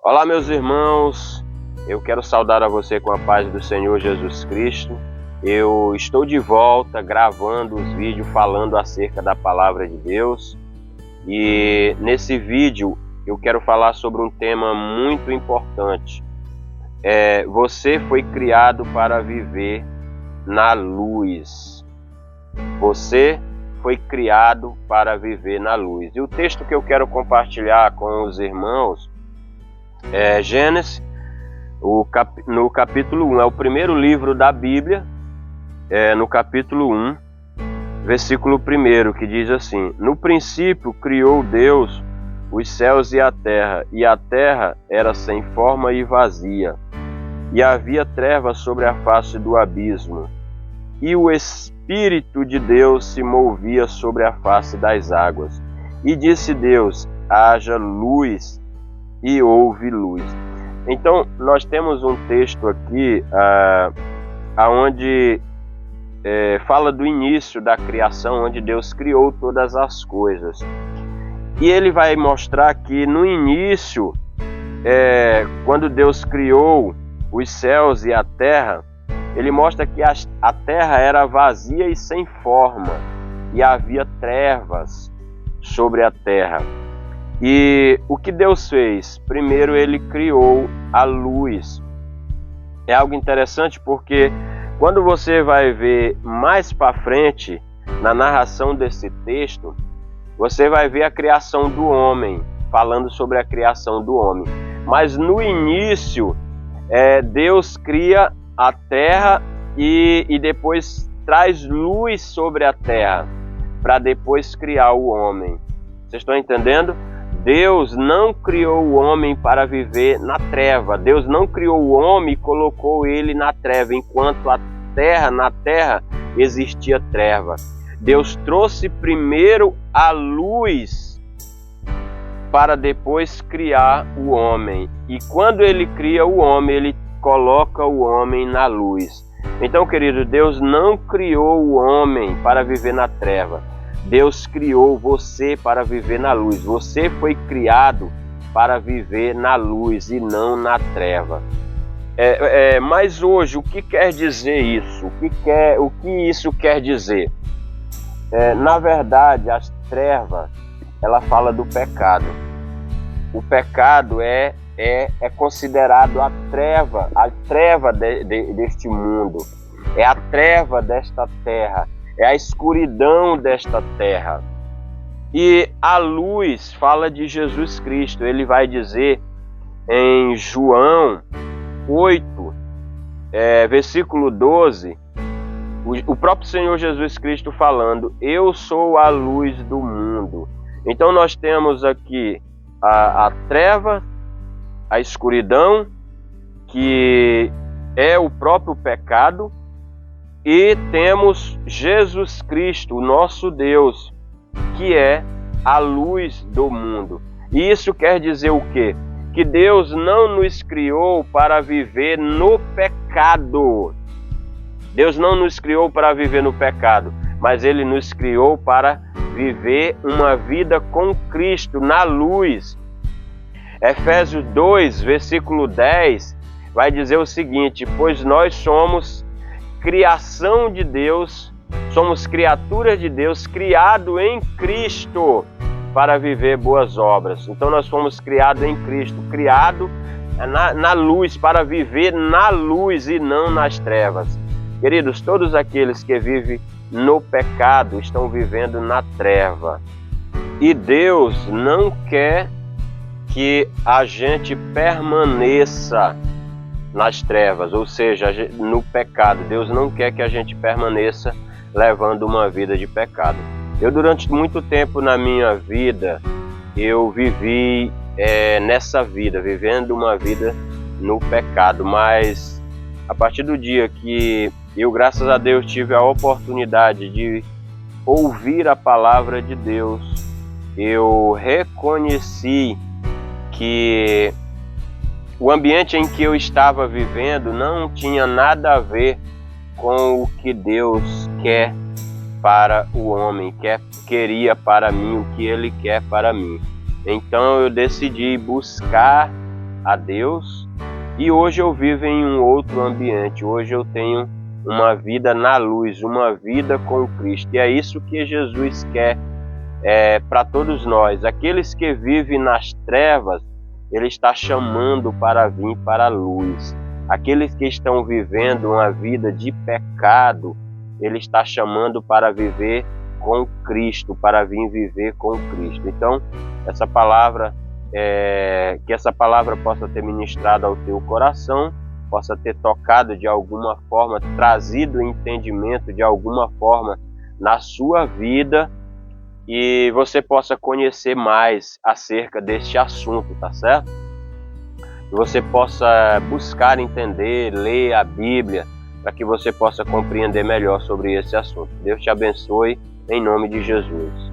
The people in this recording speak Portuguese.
Olá, meus irmãos, eu quero saudar a você com a paz do Senhor Jesus Cristo. Eu estou de volta gravando os vídeos falando acerca da palavra de Deus e nesse vídeo eu quero falar sobre um tema muito importante. Você foi criado para viver na luz. Você foi criado para viver na luz. E o texto que eu quero compartilhar com os irmãos é Gênesis, no capítulo 1, é o primeiro livro da Bíblia, no capítulo 1, versículo 1, que diz assim: No princípio criou Deus os céus e a terra era sem forma e vazia, e havia trevas sobre a face do abismo, e o Espírito de Deus se movia sobre a face das águas. E disse Deus: haja luz, e houve luz. Então, nós temos um texto aqui onde fala do início da criação, onde Deus criou todas as coisas. E ele vai mostrar que no início, quando Deus criou os céus e a terra, ele mostra que a terra era vazia e sem forma, e havia trevas sobre a terra. E o que Deus fez? Primeiro ele criou a luz. É algo interessante porque quando você vai ver mais para frente na narração desse texto, você vai ver a criação do homem, falando sobre a criação do homem. Mas no início, Deus cria a terra e depois traz luz sobre a terra, para depois criar o homem. Vocês estão entendendo? Deus não criou o homem para viver na treva. Deus não criou o homem e colocou ele na treva, enquanto na terra existia treva. Deus trouxe primeiro a luz para depois criar o homem. E quando ele cria o homem, ele coloca o homem na luz. Então, querido, Deus não criou o homem para viver na treva. Deus criou você para viver na luz. Você foi criado para viver na luz e não na treva. Mas hoje, o que quer dizer isso? O que isso quer dizer? Na verdade, as trevas, ela fala do pecado. O pecado é considerado a treva deste mundo. É a treva desta terra. É a escuridão desta terra. E a luz fala de Jesus Cristo. Ele vai dizer em João 8, versículo 12, o próprio Senhor Jesus Cristo falando: eu sou a luz do mundo. Então nós temos aqui a treva, a escuridão, que é o próprio pecado, e temos Jesus Cristo, o nosso Deus, que é a luz do mundo. E isso quer dizer o quê? Que Deus não nos criou para viver no pecado. Deus não nos criou para viver no pecado, mas Ele nos criou para viver uma vida com Cristo, na luz. Efésios 2, versículo 10, vai dizer o seguinte: pois nós somos criação de Deus, somos criaturas de Deus, criado em Cristo para viver boas obras. Então nós fomos criados em Cristo, criado na luz, para viver na luz e não nas trevas. Queridos, todos aqueles que vivem no pecado estão vivendo na treva. E Deus não quer que a gente permaneça nas trevas, ou seja, no pecado. Deus não quer que a gente permaneça levando uma vida de pecado. Eu, durante muito tempo na minha vida, eu vivi nessa vida, vivendo uma vida no pecado, mas a partir do dia que eu, graças a Deus, tive a oportunidade de ouvir a palavra de Deus, eu reconheci que o ambiente em que eu estava vivendo não tinha nada a ver com o que Deus quer para o homem, queria para mim, o que Ele quer para mim. Então eu decidi buscar a Deus, e hoje eu vivo em um outro ambiente. Hoje eu tenho uma vida na luz, uma vida com Cristo. E é isso que Jesus quer para todos nós. Aqueles que vivem nas trevas, Ele está chamando para vir para a luz. Aqueles que estão vivendo uma vida de pecado, Ele está chamando para viver com Cristo, para vir viver com Cristo. Então, essa palavra, que essa palavra possa ter ministrado ao teu coração, possa ter tocado de alguma forma, trazido entendimento de alguma forma na sua vida, e você possa conhecer mais acerca deste assunto, tá certo? Que você possa buscar entender, ler a Bíblia, para que você possa compreender melhor sobre esse assunto. Deus te abençoe, em nome de Jesus.